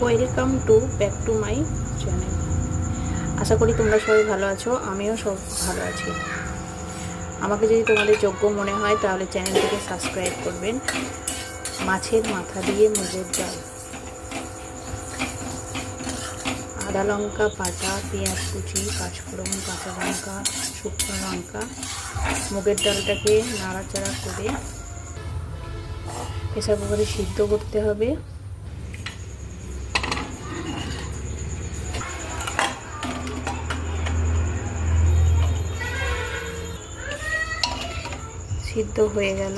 Welcome back to my channel. আশা করি তোমরা সবাই ভালো আছো, আমিও সব ভালো আছি। আমাকে যদি তোমাদের যোগ্য মনে হয় তাহলে চ্যানেলটিকে সাবস্ক্রাইব করবেন। মাছের মাথা দিয়ে মুগের ডাল, আদা লঙ্কা বাটা, পেঁয়াজ কুচি, পাঁচফোড়ন, কাঁচা লঙ্কা, শুকনো লঙ্কা, মুগের ডালটাকে নাড়াচাড়া করে প্রেসার কুকারে সিদ্ধ করতে হবে। সিদ্ধ হয়ে গেল,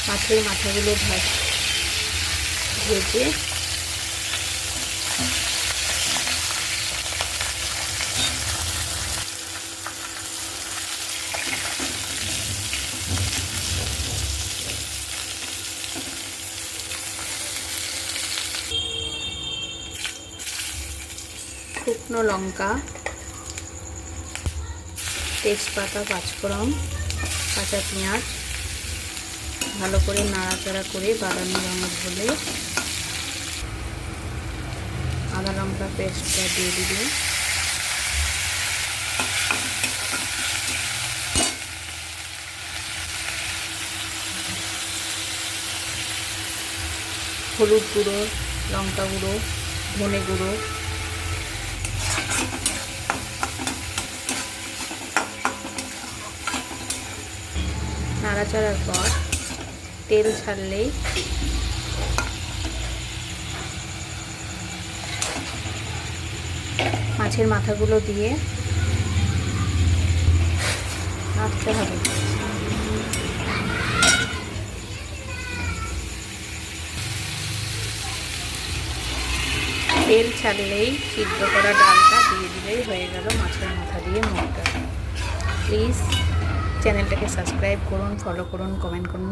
মাছের মাথাগুলো ভেজে শুকনো লঙ্কা, তেজপাতা, পাঁচফোড়ন, কাঁচা পেঁয়াজ ভালো করে নাড়াচাড়া করে বাদামি রঙের হলে আদা লঙ্কা পেস্টটা দিয়ে দিবে। হলুদ গুঁড়ো, লঙ্কা গুঁড়ো, ধনে গুঁড়ো, নাড়াচাড়ার পর তেল ছাড়লেই মাছের মাথাগুলো দিয়ে নাড়তে হবে। তেল ছাড়লেই সিদ্ধ করা ডালটা দিয়ে দিলেই হয়ে গেল মাছের মাথা দিয়ে মুগ ডাল। প্লিজ চ্যানেলটাকে সাবস্ক্রাইব করুন, ফলো করুন, কমেন্ট করুন,